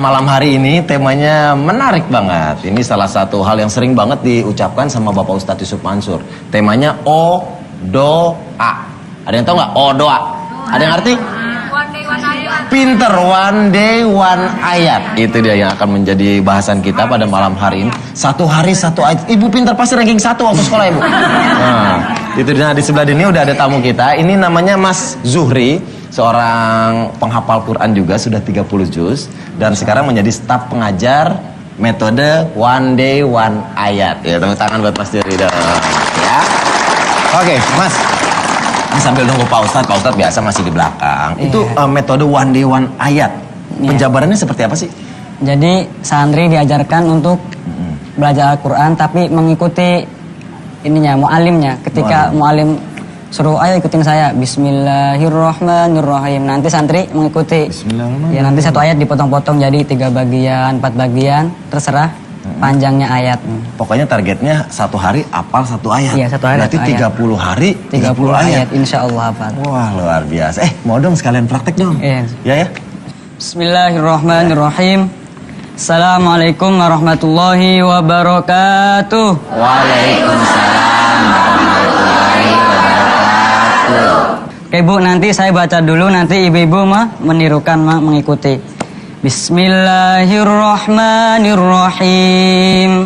malam hari ini temanya menarik banget. Ini salah satu hal yang sering banget diucapkan sama Bapak Ustadz Yusuf Mansur. Temanya O, Do, A. Ada yang tahu nggak? O, Do, A. Ada yang ngerti? Pinter, one day one ayat. Itu dia yang akan menjadi bahasan kita pada malam hari ini. Satu hari satu ayat. Ibu pinter pasti ranking 1 waktu sekolah, Ibu. Nah, itu dia. Di sebelah ini udah ada tamu kita. Ini namanya Mas Zuhri, seorang penghafal Quran juga, sudah 30 juz. Dan sekarang menjadi staf pengajar metode one day one ayat. Ya, tepuk tangan buat Mas Zuhri dong. Ya. Oke, Mas. Ini sambil nunggu Pak Ustadz biasa masih di belakang. Iya. Itu metode one day one ayat. Iya. Penjabarannya seperti apa sih? Jadi santri diajarkan untuk belajar Al-Quran tapi mengikuti ininya, mu'alimnya. Ketika mu'alim suruh ayo ikutin saya, Bismillahirrahmanirrahim. Nanti santri mengikuti. Ya nanti satu ayat dipotong-potong jadi 3 bagian, 4 bagian, terserah panjangnya ayat. Pokoknya targetnya satu hari hafal 1 ayat. Iya, 1 hari. Berarti 30 hari 30 ayat insya Allah hafal. Wah, luar biasa. Mau dong sekalian praktek dong. Iya. Ya. Bismillahirrahmanirrahim. Assalamualaikum warahmatullahi wabarakatuh. Waalaikumsalam warahmatullahi wabarakatuh. Oke Bu, nanti saya baca dulu, nanti ibu-ibu menirukan, mengikuti. Bismillahirrahmanirrahim.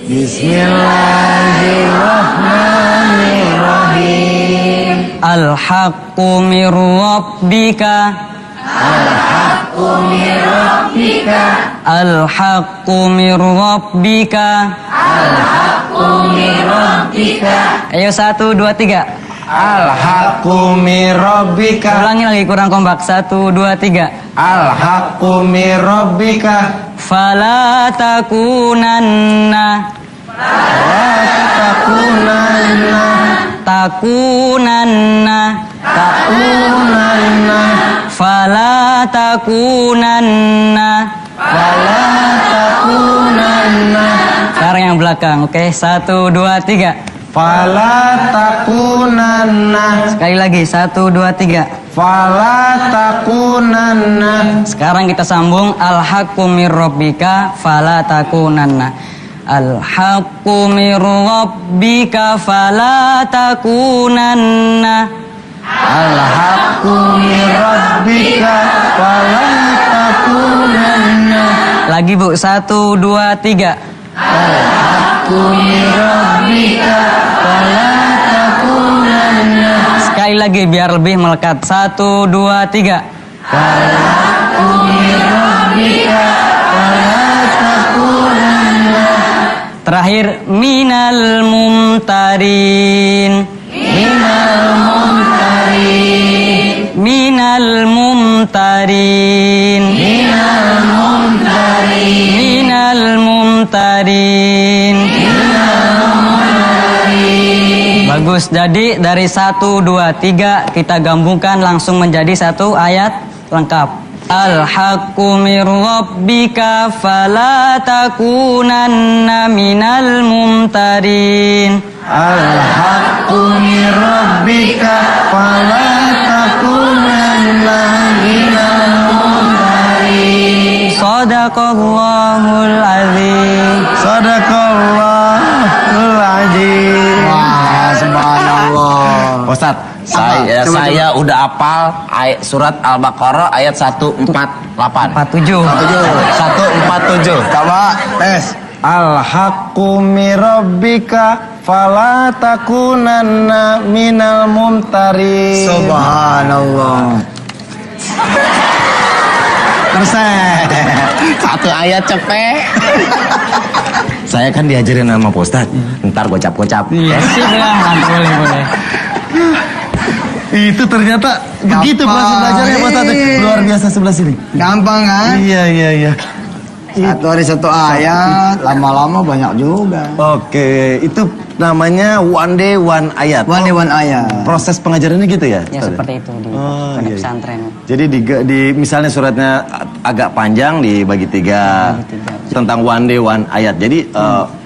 Bismillahirrahmanirrahim. Al-haqqu mir rabbika. Al-haqqu mir rabbika. Al-haqqu mir rabbika. Al-haqqu mir rabbika. Ayo 1, 2, 3. Al-haqqu mir rabbika. Ulangi lagi, kurang kompak. 1, 2, 3. Al-haqqu mir rabbika. Fala takunanna. Takunanna. Fala takunanna. Sekarang yang belakang, oke? 1, 2, 3. Fala takunanna. Sekali lagi, 1, 2, 3. Fala takunanna. Sekarang kita sambung. Al-haqqu mir rabbika fala takunanna. Al-haqqu mir rabbika fala takunanna. Al-haqqu mir rabbika fala takunanna. Lagi Bu, 1, 2, 3. Al-haqqu mir rabbika fala takunanna. Sekali lagi biar lebih melekat. 1, 2, 3. Al-haqqu mir rabbika fala takunanna. Terakhir, minal mumtarin. Minal mumtarin. Minal mumtarin. Minal mumtarin. Minal mumtarin. Bagus, jadi dari 1, 2, 3 kita gabungkan langsung menjadi satu ayat lengkap. Al-haqqu mir rabbika fala takunanna minal mumtarin. Al-haqqu mir rabbika fala takunanna minal mumtarin. Shadaqallahul azim. Sadaqallahul azim. Wah, subhanallah. Ustadz, saya udah hafal surat Al-Baqarah ayat 148. 47. 147. Coba tes. Al-haqqu mir rabbika fala takunanna minal mumtarin. Subhanallah. Persen. Satu ayat cepet. Saya kan diajarin sama Pak Ustadz. Ntar gocap-gocap. Iya, mantap, boleh. Itu ternyata begitu proses belajarnya Pak Ustadz. Luar biasa sebelah sini. Gampang kan? Iya. Satu hari satu ayat, lama-lama banyak juga. Oke, itu namanya one day one ayat. One day one ayat. Proses pengajarannya gitu ya? Ya seperti itu di pondok pesantren. Jadi di misalnya suratnya agak panjang dibagi 3 tentang one day one ayat. Jadi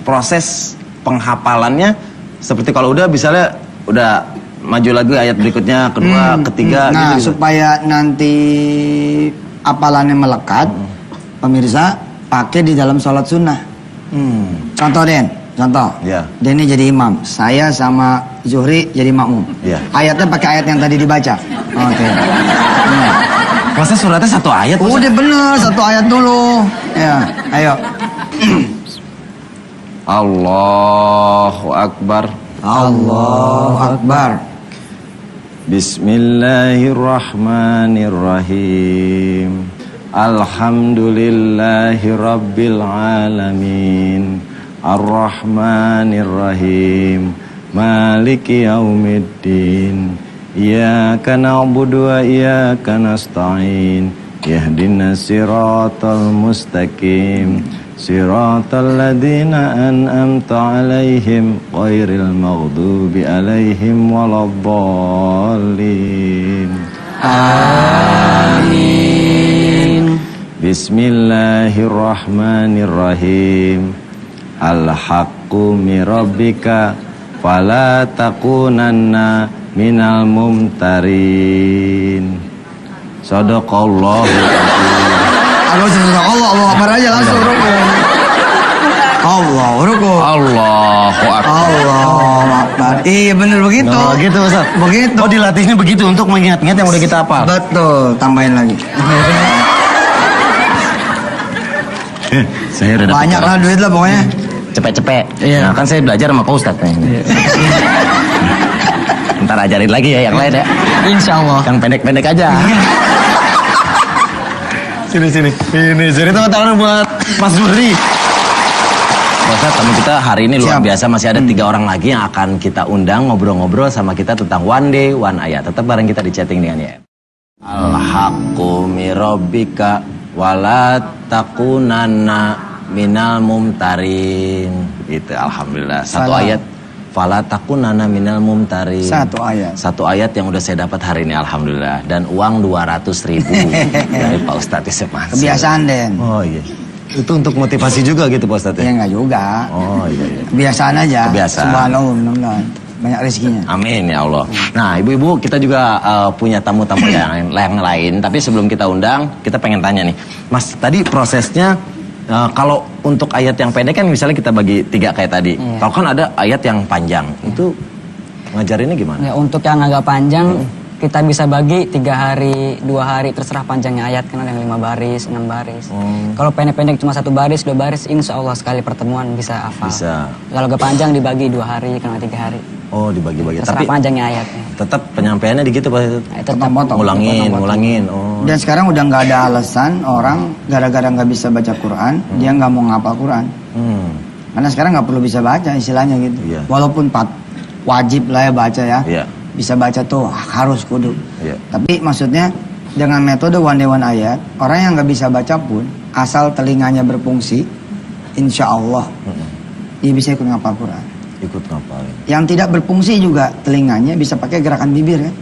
proses penghafalannya seperti kalau udah misalnya udah maju lagi ayat berikutnya, kedua, ketiga Nah, gitu. supaya nanti hafalannya melekat, pemirsa pakai di dalam sholat sunnah. Contoh Den, contoh. Ya. Denny jadi imam, saya sama Zuhri jadi makmum. Ya. Ayatnya pakai ayat yang tadi dibaca. Oke. Masa suratnya satu ayat? Udah bener, satu ayat dulu. Ya, ayo. Allahu Akbar. Allahu Akbar. Bismillahirrahmanirrahim. Alhamdulillahi Rabbil Alamin. Ar-Rahmanirrahim. Maliki yaumiddin. Iyyaka na'budu wa iyyaka nasta'in. Ihdinas siratal mustaqim. Siratal ladzina an'amta 'alaihim ghairil maghdubi 'alaihim waladdallin. Amin. Bismillahirrahmanirrahim. Al-haqqu min rabbika fala takunanna minal mumtarin. Sadaqallahu Allah Akbar aja langsung rukun. Rukun. Allahu Akbar. Allahu Akbar. Iya bener begitu. Oh gitu Ustaz. Begitu. Oh dilatihnya begitu untuk mengingat-ingat yang udah kita hafal. Betul, tambahin lagi. Saya udah Banyak lah duit lah pokoknya. cepet-cepet. Iya. Nah kan saya belajar sama Pak Ustadz nih. Ntar ajarin lagi ya yang lain ya. Insya Allah. Yang pendek-pendek aja. Sini. Ini jadi teman-teman buat Mas Zuhri. Pak Ustadz, tamu kita hari ini luar Siap. biasa. Masih ada 3 orang lagi yang akan kita undang ngobrol-ngobrol sama kita tentang one day, one ayat. Tetap bareng kita di chatting dengan ya. Al-haqqu mirabbika wala takunanna minal mumtarin. Itu alhamdulillah. Satu Salah. ayat. Fala takunanna minal mumtarin. Satu ayat yang udah saya dapat hari ini alhamdulillah. Dan uang 200.000 dari Pak Ustadz Yusuf Mansur. Kebiasaan Den. Oh iya. Itu untuk motivasi juga gitu Pak Ustadz Ya ya? enggak juga. Oh iya. Kebiasaan aja. Kebiasaan. Subhanallah, mudah-mudahan banyak rezekinya. Amin ya Allah. Nah ibu-ibu kita juga punya tamu-tamu yang lain. Tapi sebelum kita undang, kita pengen tanya nih. Mas, tadi prosesnya kalau untuk ayat yang pendek kan misalnya kita bagi 3 kayak tadi. Iya. Kalau kan ada ayat yang panjang. Itu ngajarinnya gimana? Ya, untuk yang agak panjang, kita bisa bagi 3 hari, 2 hari, terserah panjangnya ayat. Kan ada yang 5 baris, 6 baris. Kalau pendek-pendek cuma 1 baris, 2 baris, insya Allah sekali pertemuan bisa hafal. Bisa. Kalau agak panjang dibagi 2 hari, kalau 3 hari. Oh dibagi-bagi. Terserah Tapi panjangnya ayatnya. tetap penyampaiannya di gitu Pak. Tetap Potong-potong. Ngulangin. Oh. Dan sekarang udah nggak ada alasan orang gara-gara nggak bisa baca Quran, dia nggak mau ngapal Quran. Karena sekarang nggak perlu bisa baca istilahnya gitu. Iya. Walaupun wajib lah ya baca ya. Iya. Bisa baca tuh harus kudu. Iya. Tapi maksudnya dengan metode one day one ayat, orang yang nggak bisa baca pun asal telinganya berfungsi, insya Allah dia bisa ikut ngapal Quran. Ikut ngapalin. Yang tidak berfungsi juga telinganya bisa pakai gerakan bibir kan.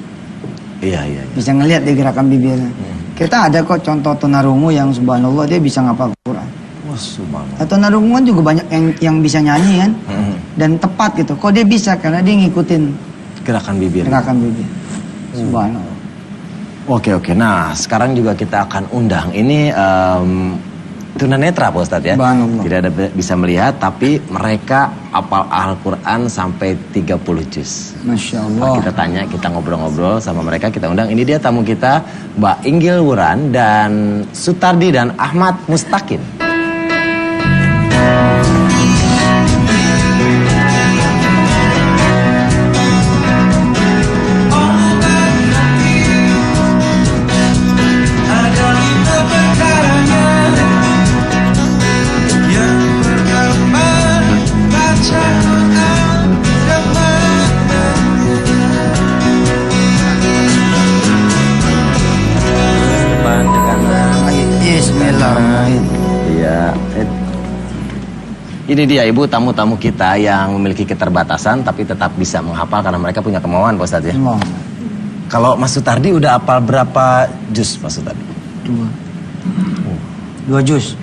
Iya. Bisa ngelihat di gerakan bibirnya. Kita ada kok contoh tunarungu yang subhanallah dia bisa ngapal Quran. Wah subhanallah. Tunarungu kan juga banyak yang bisa nyanyi kan. Dan tepat gitu. Kok dia bisa? Karena dia ngikutin Gerakan bibir. gerakan bibir. Subhanallah. Oke. Nah sekarang juga kita akan undang ini tunanetra Pak Ustadz ya. Subhanallah. Tidak ada bisa melihat tapi mereka hafal Al-Quran sampai 30 juz. Masya Nah, Allah. kita tanya, kita ngobrol-ngobrol sama mereka, kita undang. Ini dia tamu kita, Mbak Inggil Wuran dan Sutardi dan Ahmad Mustaqim. Bismillahirrahmanirrahim. Iya. Ini dia ibu tamu-tamu kita yang memiliki keterbatasan tapi tetap bisa menghafal karena mereka punya kemauan Pak Ustadz ya. Allah. Kalau Mas Sutardi udah hafal berapa juz Mas Sutardi? 2 juz.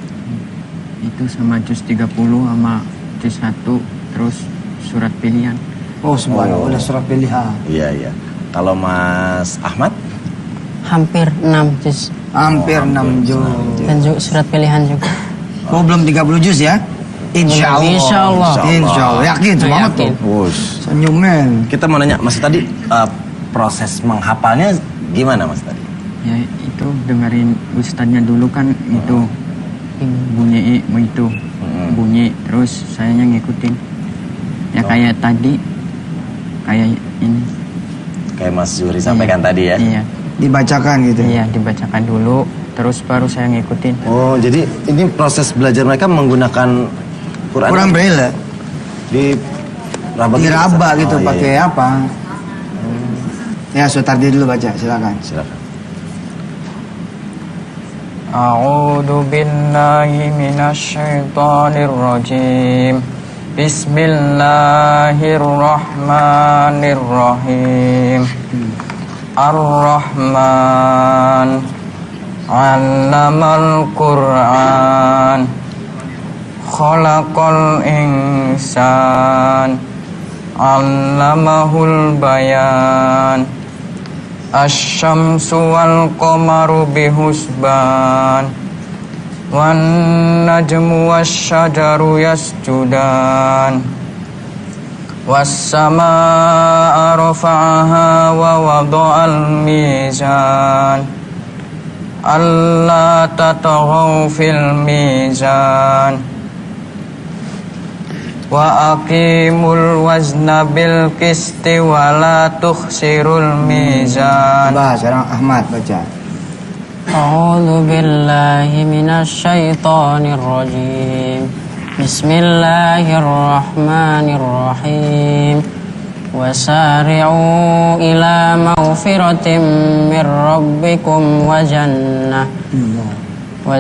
Itu sama juz 30 sama juz 1 terus surat pilihan. Oh subhanallah. Udah surat pilihan. Iya. Kalau Mas Ahmad? Hampir 6 juz. Hampir 6 juz. Dan surat pilihan juga. Oh, belum 30 juz ya? Insya Allah. Insya Allah. Insya Allah. Yakin semangat tuh. Yakin. Wush. Senyumnya. Kita mau nanya, Mas tadi proses menghafalnya gimana Mas tadi? Ya itu dengerin ustadznya dulu kan itu bunyi itu bunyi terus sayanya ngikutin. Ya kayak tadi kayak ini. Kayak Mas Zuhri sampaikan tadi ya? Iya. Dibacakan gitu. Iya, dibacakan dulu terus baru saya ngikutin. Oh, jadi ini proses belajar mereka menggunakan Quran. Kurang braille. Diraba Diraba gitu iya, pakai iya. apa? Ya, Sutardi dulu baca, silakan. Silakan. A'udzu billahi minasyaitonir rajim. Bismillahirrahmanirrahim. Ar-Rahman 'allamal Qur'an. Khalaqal insan. 'allamahul bayan. Asy-syamsu wal qamaru bihusban. Wan najmu wasyajaru yasjudan. Was-samaa'a rafa'aha wa wada'al mizan. Alla tatghaw fil mizan. Wa aqimul wazna bil qisti wa la tukhsirul mizan. Bahas sekarang Ahmad baca. A'udzu billahi minasy syaithanir rajim. Bismillahirrahmanirrahim. Wasari'u ila maghfiratin mir rabbikum wa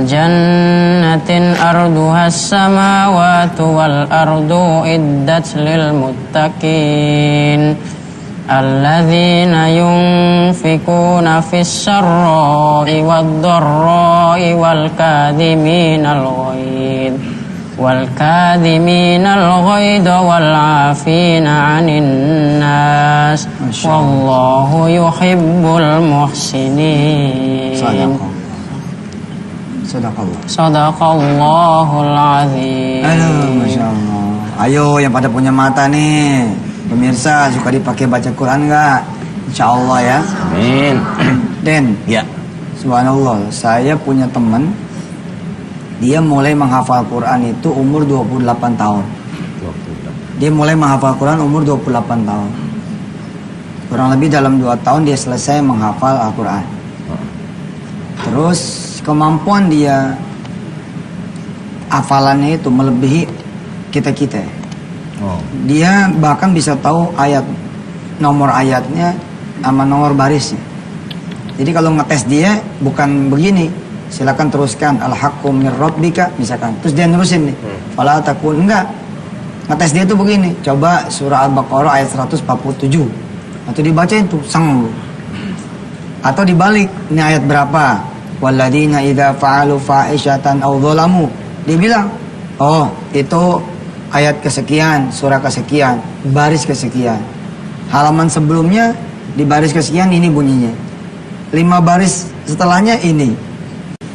jannatin arduha as-samawati wal ardu iddat lil muttaqin alladzina yunfikuna fis sarra'i wad dharra'i wal kadhiminal ghaidha wal 'afina 'anil nas wallahu yuhibbul muhsinin. Sadaqallah. Sadaqallahul azim. Aduh, Masya Allah. Ayo yang pada punya mata nih, pemirsa suka dipakai baca Quran nggak? Insya Allah ya. Amin. Den, Ya. subhanallah, saya punya teman, dia mulai menghafal Quran itu umur 28 tahun. Dia mulai menghafal Quran umur 28 tahun. Kurang lebih dalam 2 tahun dia selesai menghafal Al-Quran. Terus kemampuan dia hafalannya itu melebihi kita-kita. Oh. Dia bahkan bisa tahu nomor ayatnya sama nomor barisnya. Jadi kalau ngetes dia bukan begini, silakan teruskan al-haqqu mir rabbika misalkan. Terus dia nerusin nih. Fala takun, enggak. Ngetes dia tuh begini, coba surah Al-Baqarah ayat 147. Atau dibacain tuh sang. Atau dibalik, ini ayat berapa? Walladzina idza fa'alu fa'ishatan aw dzalamu. Dia bilang, "Oh, itu ayat kesekian, surah kesekian, baris kesekian. Halaman sebelumnya di baris kesekian ini bunyinya. 5 baris setelahnya ini."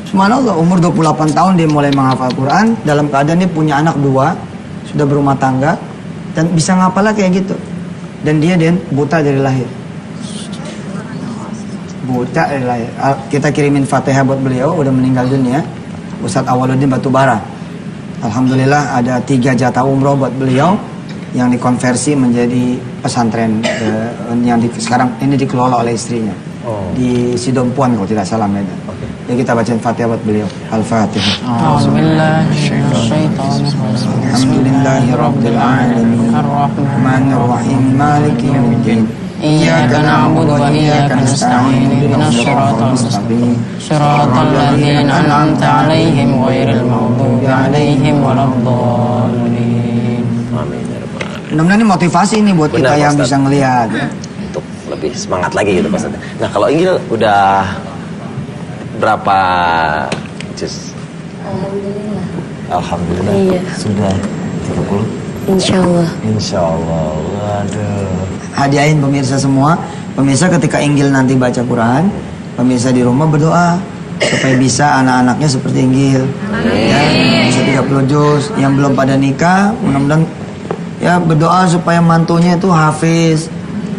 Subhanallah, umur 28 tahun dia mulai menghafal Quran dalam keadaan dia punya anak 2, sudah berumah tangga dan bisa ngapalnya kayak gitu. Dan dia buta dari lahir. Buta dari lahir. Kita kirimin Fatihah buat beliau, udah meninggal dunia. Ustadz Awaluddin Batubara. Alhamdulillah ada 3 jatah umroh buat beliau yang dikonversi menjadi pesantren yang sekarang ini dikelola oleh istrinya. Di Sidompuan kalau tidak salah Medan. Jadi kita bacain Fatihah buat beliau. Al-Fatihah. Alhamdulillahirabbil alamin. Arrahmanir rahim. Maliki yaumiddin. Iyyaka na'budu wa iyyaka nasta'in. Ihdinas siratal mustaqim. Siratal ladzina an'amta 'alaihim ghairil maghdubi 'alaihim waladdallin. Amin ya rabbal alamin. Mudah-mudahan ini motivasi nih buat Benar, kita yang Ustaz. bisa ngelihat ya. Untuk lebih semangat lagi gitu Pak Ustadz. Nah, kalau Inggil udah berapa juz? Alhamdulillah. Iya. Sudah 30. Insya Allah. Insya Allah. Waduh. Hadiahin pemirsa semua. Pemirsa ketika Inggil nanti baca Quran, pemirsa di rumah berdoa, supaya bisa anak-anaknya seperti Inggil. Ya, bisa 30 juz. Yang belum pada nikah, mudah-mudahan ya berdoa supaya mantunya itu hafiz,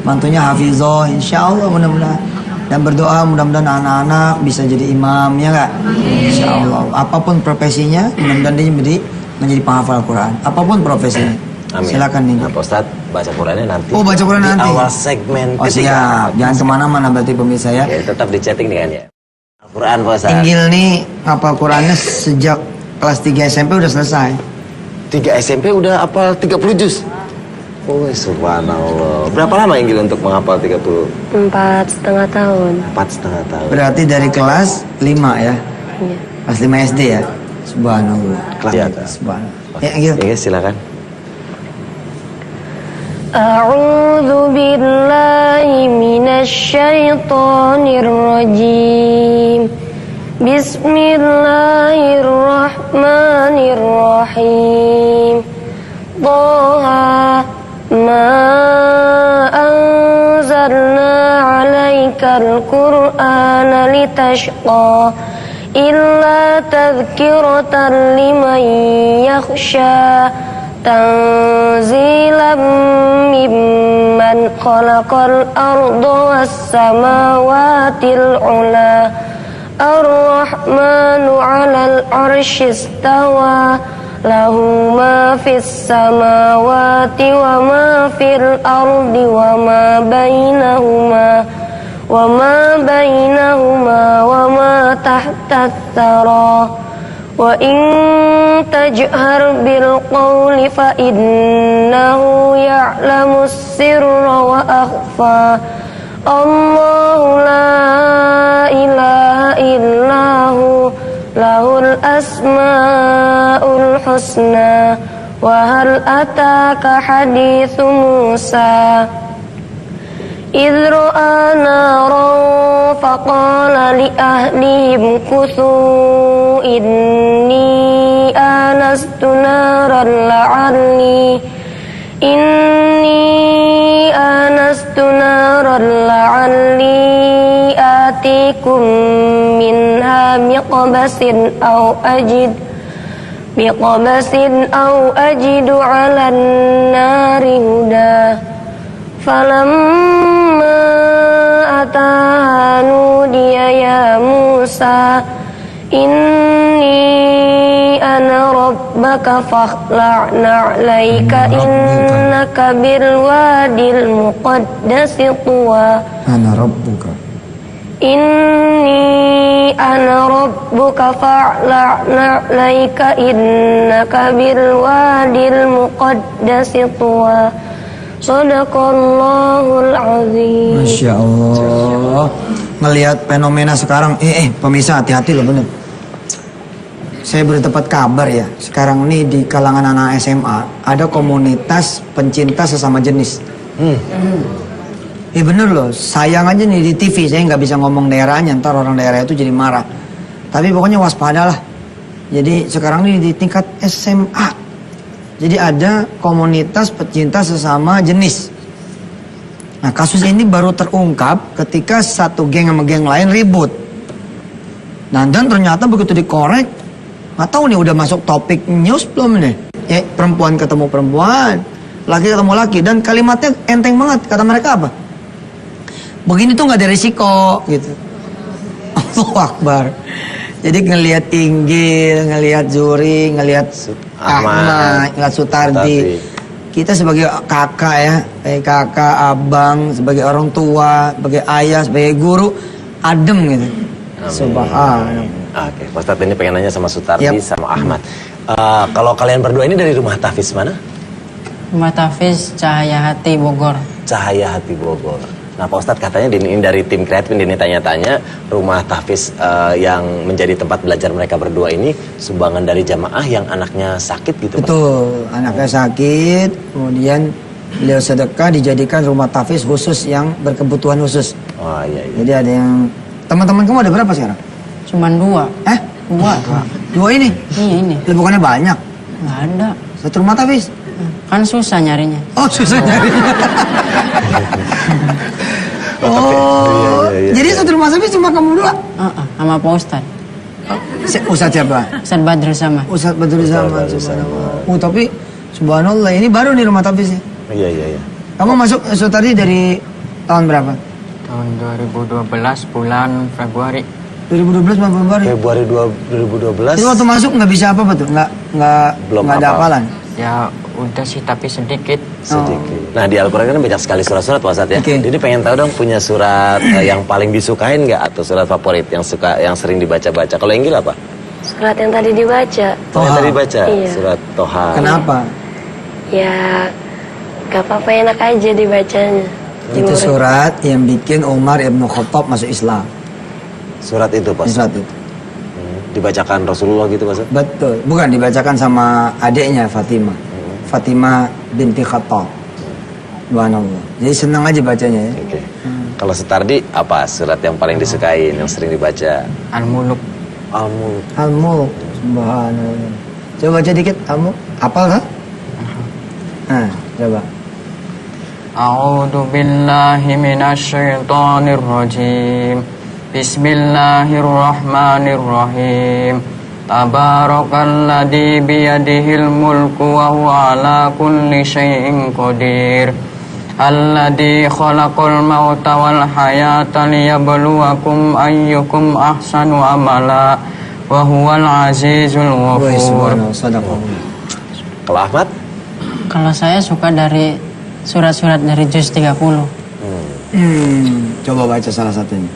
mantunya hafizah, insya Allah mudah-mudahan. Dan berdoa mudah-mudahan anak-anak bisa jadi imam, ya nggak? Insya Allah. Apapun profesinya, mudah-mudahan dia menjadi penghafal Quran. Apapun profesinya. Amin. Silakan nih. Nah, Pak Ustadz, baca Qurannya nanti. Oh, baca Quran di nanti. awal segmen Oh ketiga. siap, jangan kemana-mana berarti pemirsa ya. Oke, tetap di chatting dengan ya. Al-Quran Pak Ustadz. Inggil nih ngapal Qurannya sejak kelas 3 SMP udah selesai. 3 SMP udah hafal 30 juz. Oh, subhanallah. Berapa lama Inggil untuk menghafal 30? 4,5 tahun. 4,5 tahun. Berarti dari kelas 5 ya. Iya. Kelas 5 SD ya. Subhanallah. Kelas di atas. Subhanallah. Ya, Inggil. Iya, silakan. A'udzu billahi minasy syaithanir rajim. Bismillahirrahmanirrahim. Dhaha ma anzalna 'alaikal qur'ana litashqa illa tadhkiratan liman yakhsha. Tanzilam mimman khalaqal arda was samawatil ula. Ar-Rahmanu 'alal 'arsy istawa. Lahu ma fis samawati wa ma fil ardi wa ma bainahuma wa ma tahta tsara. Wa in tajhar bil qawli fa innahu ya'lamu sirra wa akhfa. Allahu la ilaha illahu lahul asmaul husna. Wa hal ataka hadithu Musa idh ra'a naran faqala li ahlihim kuthu inni anastu naran la'alli atikum minha biqabasin aw ajidu 'alan nari huda. Falamma ataha nudiya ya Musa inni ana rabbaka fakhla'na 'alaika innaka bil wadil muqaddasi tuwa. Ana rabbuka. Inni ana rabbuka fakhla'na 'alaika innaka bil wadil muqaddasi tuwa. Shadaqallahul azim. Masya Allah. Ngelihat fenomena sekarang, pemirsa hati-hati loh bener. Saya baru dapat kabar ya, sekarang ini di kalangan anak SMA ada komunitas pencinta sesama jenis. Bener loh, sayang aja nih di TV, saya nggak bisa ngomong daerahnya, ntar orang daerah itu jadi marah. Tapi pokoknya waspadalah. Jadi sekarang ini di tingkat SMA. Jadi ada komunitas pecinta sesama jenis. Nah kasus ini baru terungkap ketika satu geng sama geng lain ribut. Nah dan ternyata begitu dikorek, nggak tahu nih udah masuk topik news belum nih. Perempuan ketemu perempuan, laki ketemu laki, dan kalimatnya enteng banget. Kata mereka apa? Begini tuh nggak ada risiko gitu. Allahu Akbar. Jadi ngelihat Inggil, ngelihat Zuri, ngelihat Ahmad, ngelihat Sutardi. Kita sebagai kakak ya, kakak, abang, sebagai orang tua, sebagai ayah, sebagai guru, adem gitu. Subhanallah. Oke, Pak Ustadz ini pengen nanya sama Sutardi sama Ahmad. Kalau kalian berdua ini dari rumah tahfiz mana? Rumah tahfiz Cahaya Hati Bogor. Cahaya Hati Bogor. Nah Pak Ustadz katanya ini dari tim kreatif ini tanya-tanya rumah tahfiz yang menjadi tempat belajar mereka berdua ini sumbangan dari jamaah yang anaknya sakit gitu Pak? Betul, anaknya sakit, kemudian beliau sedekah dijadikan rumah tahfiz khusus yang berkebutuhan khusus. Oh iya. Jadi ada yang, teman-teman kamu ada berapa sekarang? Cuman 2. Dua ini? Iya ini. Bukannya banyak? Nggak ada. Satu rumah tahfiz? Kan susah nyarinya. Oh susah nyari. Iya. Jadi satu rumah tahfiz cuma kamu berdua? Sama Pak Ustadz. Ustadz siapa? Ustaz Badrul sama. Ustadz Badrul Zaman. Subhanallah. Tapi subhanallah ini baru nih rumah tapis ya. Iya. Kamu masuk tadi dari tahun berapa? Tahun 2012 bulan Februari. 2012 Februari. Februari 2012. Itu waktu masuk nggak bisa apa tuh? Belum nggak ada hafal. hafalan. Ya udah sih tapi sedikit. Sedikit. Nah di Al-Quran kan banyak sekali surat-surat Pak Ustadz ya. Oke. Jadi pengen tahu dong punya surat yang paling disukain nggak atau surat favorit yang sering dibaca-baca. Kalau Inggil apa? Surat yang tadi dibaca. Oh, yang tadi baca Iya. surat Toha. Kenapa? Ya, gak apa-apa, enak aja dibacanya. Itu surat yang bikin Umar ibn Khattab masuk Islam. Surat itu Pak. Surat itu. Dibacakan Rasulullah gitu Pak Ustadz? Betul. Bukan dibacakan sama adiknya Fatimah. Fatimah binti Khattab. Subhanallah. Jadi senang aja bacanya ya. Oke. Kalau Setardi apa surat yang paling disukain yang sering dibaca? Al-Muluk. Al-Mulk. Al-Mulk. Subhanallah. Coba baca dikit Al-Mulk. Apal kan? Nah, coba. A'udzu billahi minasyaitonir rajim. Bismillahirrahmanirrahim. Tabarakalladzi biyadihil mulku wa huwa ala kulli syai'in qadir. Alladzi khalaqal mauta wal hayata liyabluwakum ayyukum ahsanu amala wa huwal azizul Wah, ghafur. subhanallah. Sadaqallah. Kalau Ahmad? Kalau saya suka dari surat-surat dari juz 30. Coba baca salah satunya.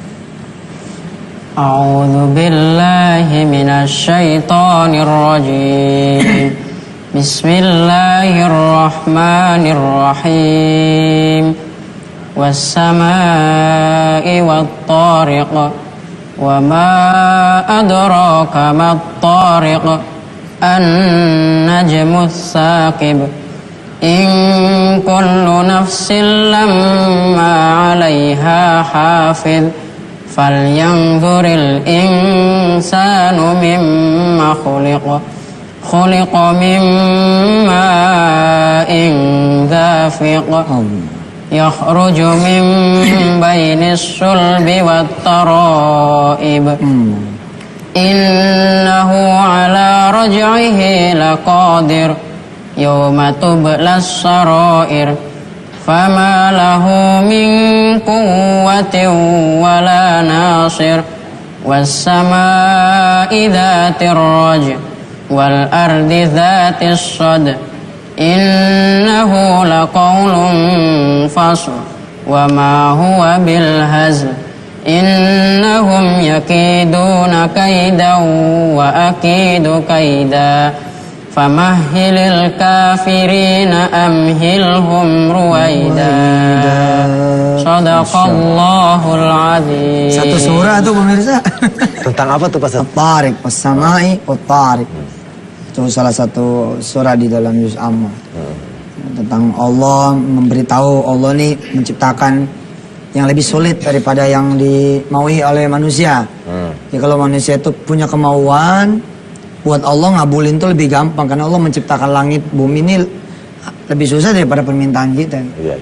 A'udzu billahi minasyaitonir rajim. Bismillahirrahmanirrahim. Was-samaa'i wat-tariq. Wa ma adraka mat-tariq. An-najmu ats-tsaqib. In kullu nafsin lamma 'alaiha hafidh. Falyanzuril insanu mimma khuliqa. Khuliqa mimma dafiq. Yakhruju min bainis sulbi wat tara'ib. Innahu ala raj'ihi laqadir. Yawma tublas sarair. Fama lahu min quwwatin wala nasir. Was-samaa'i dhatir raj' wal ardi dhatis sad. Innahu laqawlun fasl wa ma huwa bil hazl. Innahum yakiduna kaidan wa akidu kaida. Famahhilil kafirina amhilhum ruwaida. Shadaqallahul azim. Satu surah tuh pemirsa. Tentang apa tuh Pak Ustadz? At-Tariq, was-samai, wat-tariq. Itu salah satu surah di dalam Juz Amma. Tentang Allah memberitahu Allah nih menciptakan yang lebih sulit daripada yang dimaui oleh manusia. Jadi kalau manusia itu punya kemauan, buat Allah ngabulin tuh lebih gampang karena Allah menciptakan langit bumi ini lebih susah daripada permintaan kita. Iya.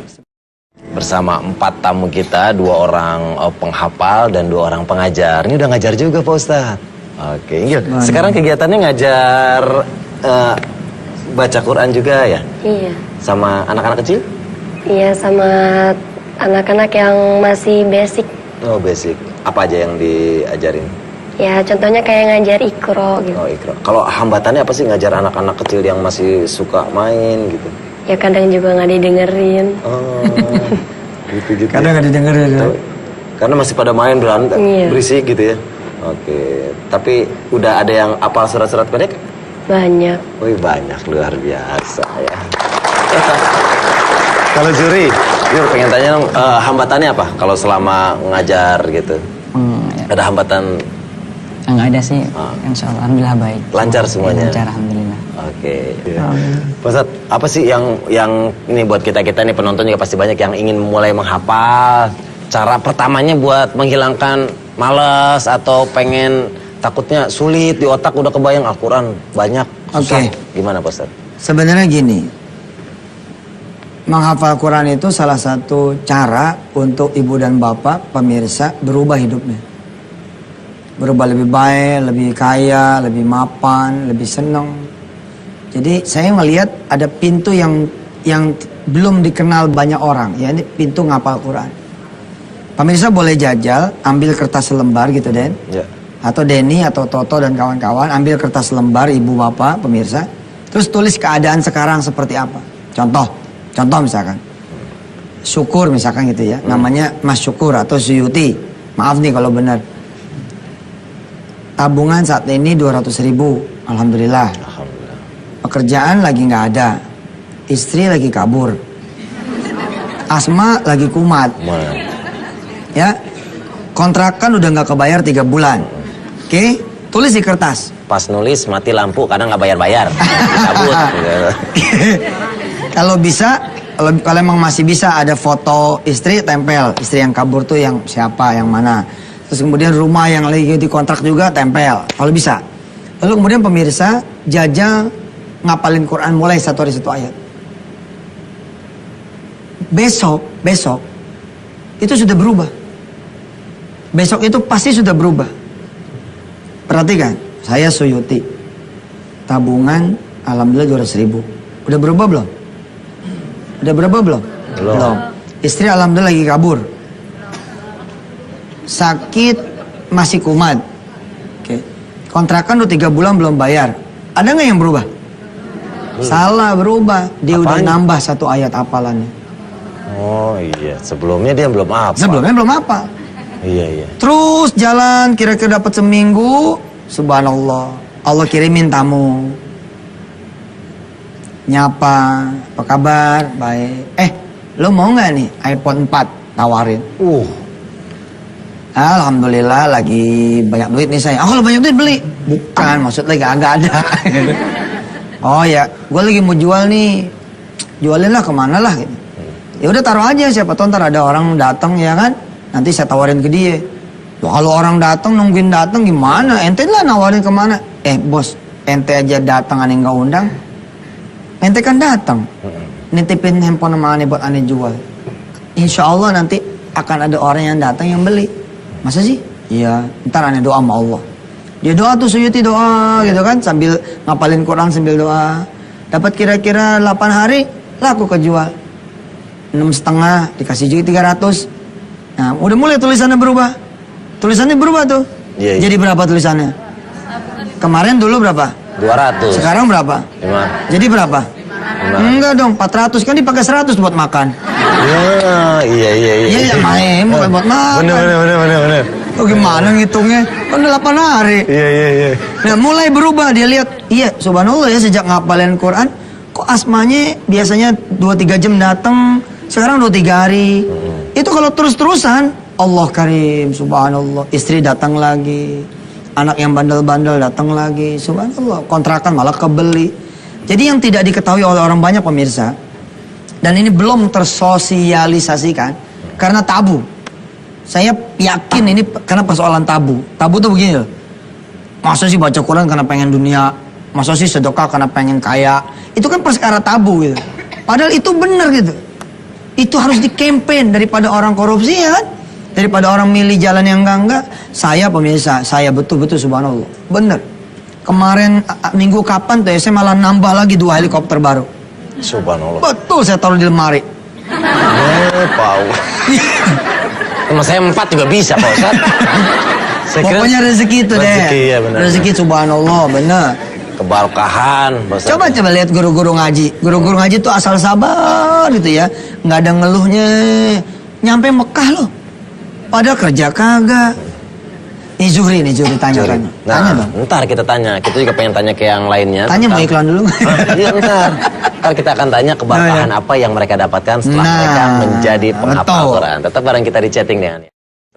Bersama 4 tamu kita, 2 orang penghafal dan 2 orang pengajar. Ini udah ngajar juga Pak Ustadz. Oke, Inggil. Sekarang kegiatannya ngajar baca Quran juga ya? Iya. Sama anak-anak kecil? Iya, sama anak-anak yang masih basic. Oh, basic. Apa aja yang diajarin? Ya, contohnya kayak ngajar ikro gitu. Oh, Iqra. Kalau hambatannya apa sih ngajar anak-anak kecil yang masih suka main gitu? Ya kadang juga nggak didengerin. Oh, gitu-gitu. Kadang nggak didengerin ya. Karena masih pada main berantem, Iya. berisik gitu ya. Oke, tapi udah ada yang apal surat-surat pendek? Banyak. Wih, banyak, luar biasa ya. Kalau juri, Yur pengen tanya dong, hambatannya apa kalau selama ngajar gitu? Ya. Ada hambatan? Nggak ada sih, insya Allah, alhamdulillah baik. Lancar semuanya? Lancar, alhamdulillah. Oke. Pak Ustadz, apa sih yang ini buat kita nih penonton juga pasti banyak yang ingin mulai menghafal. Cara pertamanya buat menghilangkan malas atau pengen takutnya sulit di otak udah kebayang Al-Quran banyak susah. Oke. Gimana Pak Ustadz? Sebenarnya gini, menghafal Quran itu salah satu cara untuk ibu dan bapak pemirsa berubah hidupnya. berubah lebih baik, lebih kaya, lebih mapan, lebih senang. Jadi saya melihat ada pintu yang belum dikenal banyak orang, ya ini pintu ngapal Quran. Pemirsa boleh jajal, ambil kertas selembar gitu Den, Ya. atau Denny atau Toto dan kawan-kawan ambil kertas selembar ibu bapak pemirsa, terus tulis keadaan sekarang seperti apa. Contoh misalkan, Syukur misalkan gitu ya, namanya Mas Syukur atau Suyuti, maaf nih kalau benar. Tabungan saat ini 200.000, alhamdulillah. Alhamdulillah. Pekerjaan lagi nggak ada, istri lagi kabur, asma lagi kumat, ya, kontrakan udah nggak kebayar 3 bulan. Oke, tulis di kertas. Pas nulis mati lampu karena nggak bayar-bayar. Cabut. Gitu. Kalau bisa, kalau emang masih bisa ada foto istri tempel, istri yang kabur tuh yang siapa, yang mana. Terus kemudian rumah yang lagi dikontrak juga tempel, kalau bisa. Lalu kemudian pemirsa jajal ngapalin Quran mulai 1 hari 1 ayat. Besok itu sudah berubah. Besok itu pasti sudah berubah. Perhatikan, saya Suyuti, tabungan alhamdulillah 200.000. Udah berubah belum? Udah berubah belum? Belum. Istri alhamdulillah lagi kabur. Sakit masih kumat. Oke. Kontrakan udah 3 bulan belum bayar. Ada nggak yang berubah? Salah, berubah. Dia udah Apanya? nambah 1 ayat hafalannya. Oh iya, sebelumnya dia belum apa. Sebelumnya belum apa. Iya. Terus jalan kira-kira dapat seminggu, subhanallah, Allah kirimin tamu. Nyapa, apa kabar? Baik. Lo mau nggak nih iPhone 4 tawarin? Alhamdulillah lagi banyak duit nih saya. Oh kalau banyak duit beli? Bukan, maksudnya agak ada. Oh ya, gue lagi mau jual nih. Jualin lah kemana lah gitu. Ya udah taruh aja, siapa tahu ntar ada orang datang ya kan. Nanti saya tawarin ke dia. Loh, kalau orang datang nungguin datang gimana? Ente lah nawarin kemana? Bos, ente aja datang aneh nggak undang. Ente kan datang. Nitipin handphone sama aneh buat aneh jual. Insya Allah nanti akan ada orang yang datang yang beli. Masa sih? Iya, ntar aneh doa sama Allah. Dia doa tuh Suyuti doa gitu kan, sambil ngapalin Quran sambil doa. Dapat kira-kira 8 hari laku kejual. 6,5 dikasih juga 300. Nah, udah mulai tulisannya berubah. Tulisannya berubah tuh. Iya. Jadi berapa tulisannya? Kemarin dulu berapa? 200. Sekarang berapa? 5. Jadi berapa? Enggak dong, 400 kan dipakai 100 buat makan. Iya. Iya, main bukan buat makan. Bener. Oh, gimana ngitungnya? Kan udah 8 hari. Iya. Nah, mulai berubah, dia lihat, iya, subhanallah ya, sejak ngapalin Quran, kok asmanya biasanya 2-3 jam datang, sekarang 2-3 hari. Itu kalau terus-terusan, Allah karim, subhanallah, istri datang lagi, anak yang bandel-bandel datang lagi, subhanallah, kontrakan malah kebeli. Jadi yang tidak diketahui oleh orang banyak pemirsa, dan ini belum tersosialisasikan, karena tabu. Saya yakin ini karena persoalan tabu. Tabu tuh begini loh. Masa sih baca Quran karena pengen dunia? Masa sih sedekah karena pengen kaya? Itu kan perkara tabu gitu. Padahal itu benar gitu. Itu harus di-campaign daripada orang korupsi ya kan? Daripada orang milih jalan yang enggak. Saya pemirsa, saya betul-betul subhanallah. Bener. Kemarin minggu kapan tuh ya, saya malah nambah lagi 2 helikopter baru. Subhanallah. Betul, saya taruh di lemari. Pau. Sama saya 4 juga bisa Pak Ustaz. Pokoknya rezeki itu deh. Rezeki ya benar. Rezeki subhanallah, bener. Keberkahan Pak Ustaz. Coba lihat guru-guru ngaji. Guru-guru ngaji tuh asal sabar gitu ya. Nggak ada ngeluhnya. Nyampe Mekah loh. Padahal kerja kagak. Ini Zuhri tanya. Tanya dong. Ntar kita tanya. Kita juga pengen tanya ke yang lainnya. Tanya mau iklan dulu. Iya ntar. Ntar kita akan tanya keberkahan apa yang mereka dapatkan setelah mereka menjadi penghafal betul. Quran. Tetap bareng kita di chatting dengan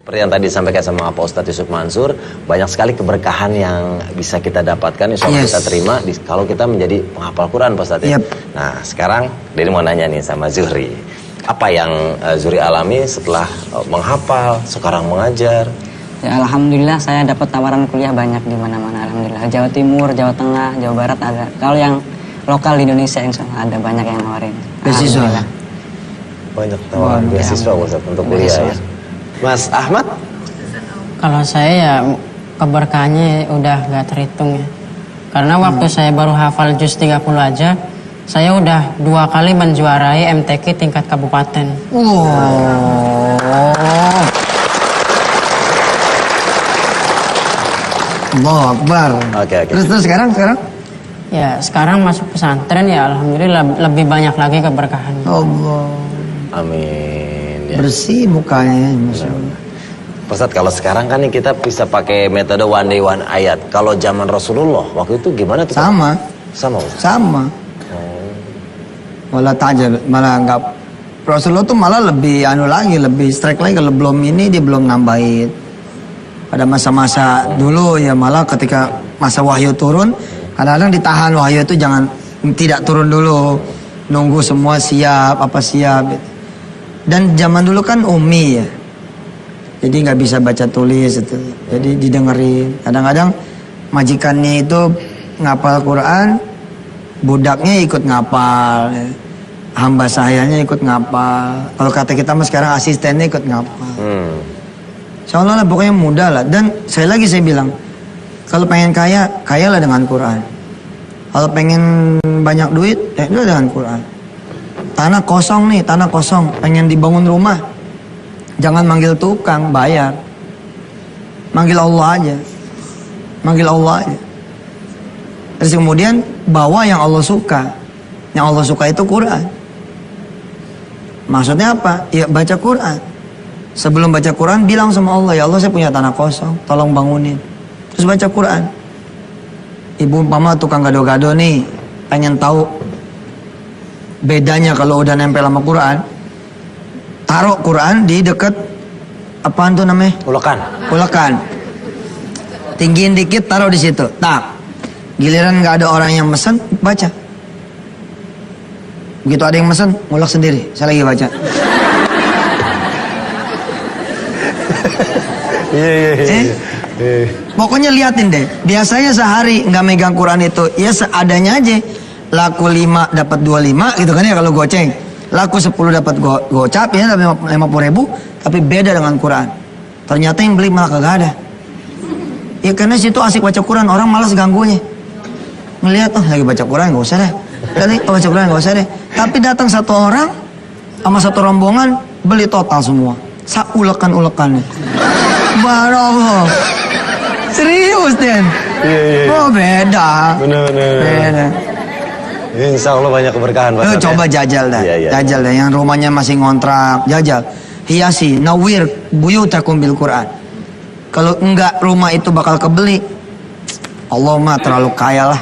seperti yang tadi disampaikan sama Pak Ustadz Yusuf Mansur, banyak sekali keberkahan yang bisa kita dapatkan, insya Allah kita terima kalau kita menjadi penghafal Quran Pak Ustadz. Yep. Nah sekarang Denny mau nanya nih sama Zuhri, apa yang Zuhri alami setelah menghafal, sekarang mengajar? Ya, alhamdulillah saya dapat tawaran kuliah banyak di mana-mana. Alhamdulillah, Jawa Timur, Jawa Tengah, Jawa Barat ada. Kalau yang lokal di Indonesia insya Allah ada banyak yang nawarin. Beasiswa. Banyak tawaran beasiswa Ustadz untuk kuliah ya. Mas Ahmad? Kalau saya ya keberkahannya udah gak terhitung ya. Karena waktu saya baru hafal juz 30 aja, saya udah 2 kali menjuarai MTQ tingkat kabupaten. Allahu Akbar. Oke. Terus sekarang? Ya sekarang masuk pesantren ya alhamdulillah lebih banyak lagi keberkahannya. Allah. Amin. Ya. Bersih mukanya, Masya Allah. Ustadz, kalau sekarang kan nih kita bisa pakai metode one day one ayat. Kalau zaman Rasulullah waktu itu gimana tuh? Sama. Ustadz? Sama. Malah tajam, malah enggak. Rasulullah tuh malah lebih lebih strike lagi. Kalau belum ini dia belum nambahin. Pada masa-masa dulu ya malah ketika masa wahyu turun, kadang-kadang ditahan wahyu itu tidak turun dulu, nunggu semua siap siap. Dan zaman dulu kan ummi ya, jadi nggak bisa baca tulis itu, jadi didengerin. Kadang-kadang majikannya itu ngapal Quran, budaknya ikut ngapal, hamba sahayanya ikut ngapal. Kalau kata kita mas sekarang asistennya ikut ngapal. Insya Allah lah pokoknya mudah lah. Dan saya bilang, kalau pengen kaya, kayalah dengan Quran. Kalau pengen banyak duit, itu dengan Quran. Tanah kosong, pengen dibangun rumah, jangan manggil tukang, bayar. Manggil Allah aja. Terus kemudian bawa yang Allah suka. Yang Allah suka itu Quran. Maksudnya apa? Ya baca Quran. Sebelum baca Quran bilang sama Allah, ya Allah saya punya tanah kosong, tolong bangunin. Terus baca Quran. Ibu umpama tukang gado-gado nih, pengen tahu bedanya kalau udah nempel sama Quran. Taruh Quran di deket apaan tuh namanya? Ulekan. Tinggiin dikit, taruh di situ. Tak. Giliran nggak ada orang yang mesen, baca. Begitu ada yang mesen, ngulek sendiri. Saya lagi baca. Pokoknya liatin deh. Biasanya sehari nggak megang Quran itu, ya seadanya aja. Laku 5 dapat 25 gitu kan ya kalau goceng. Laku 10 dapat gocap ya 50.000, tapi beda dengan Quran. Ternyata yang beli malah kagak ada. Ya karena situ asik baca Quran, orang malas ganggunya. Ngelihat lagi baca Quran nggak usah deh. Baca Quran nggak usah deh. Tapi datang satu orang sama satu rombongan beli total semua. Ulekan-ulekannya. Barallah. Serius Den. Iya. Oh beda. Bener. Beda. Insya Allah banyak keberkahan Pak. Coba jajal dah. Iya. Jajal dah. Yang rumahnya masih ngontrak, jajal. Hiasi, nawir buyutakum bil Quran. Kalau enggak rumah itu bakal kebeli. Allah mah terlalu kaya lah.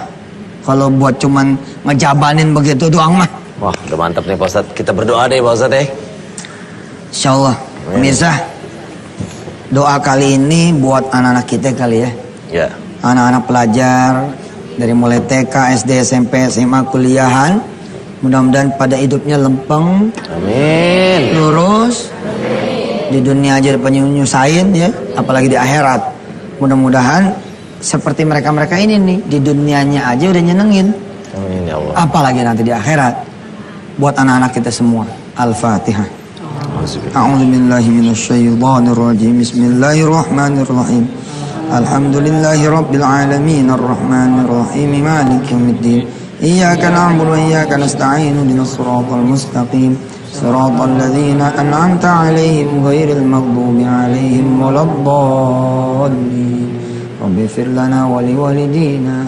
Kalau buat cuman ngejabanin begitu doang mah. Wah, udah mantap nih Pak Ustadz. Kita berdoa deh Pak Ustadz. Insya Allah. Pemirsa, doa kali ini buat anak-anak kita kali ya. Ya. Anak-anak pelajar dari mulai TK, SD, SMP, SMA, kuliahan. Mudah-mudahan pada hidupnya lempeng. Amin. Lurus. Di dunia aja penyusahin ya, apalagi di akhirat. Mudah-mudahan seperti mereka-mereka ini nih, di dunianya aja udah nyenengin. Amin ya Allah. Apalagi nanti di akhirat. Buat anak-anak kita semua. Al-Fatihah. A'udzu billahi minasyaitonir rajim. Bismillahirrahmanirrahim. Alhamdulillahirabbil alamin arrahmanir rahim maliki yaumiddin. Iyyaka na'budu wa iyyaka nasta'in ihdinas siratal mustaqim. Siratal ladzina an'amta 'alaihim ghairil maghdubi 'alaihim waladdallin. Rabbighfir lana wa liwalidina.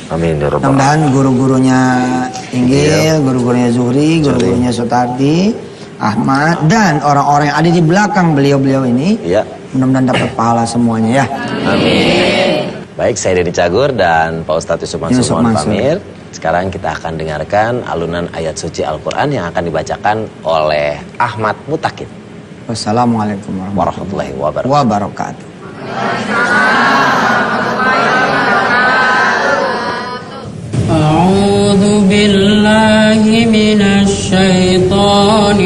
Amin ya Rabbal. Mudah-mudahan guru-gurunya Inggil, guru-gurunya Zuhri, guru-gurunya Sutardi, Ahmad, dan orang-orang yang ada di belakang beliau-beliau ini, mudah-mudahan dapat pahala semuanya ya. Amin. Baik, saya Denny Cagur dan Pak Ustadz Yusuf Mansur mohon pamit. Sekarang kita akan dengarkan alunan ayat suci Al-Quran yang akan dibacakan oleh Ahmad Mutakid. Wassalamualaikum warahmatullahi wabarakatuh. أعوذ بالله من الشيطان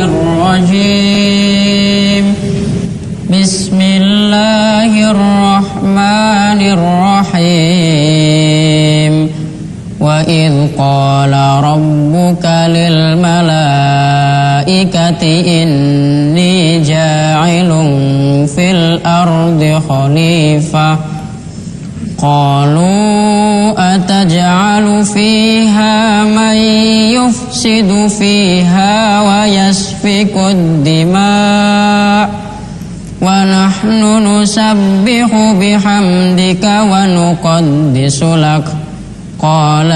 الرجيم بسم الله الرحمن الرحيم وإذ قال ربك للملائكة إني جاعل في الأرض خليفة قالوا أتجعل فيها من يفسد فيها ويسفك الدماء ونحن نسبح بحمدك ونقدس لك قال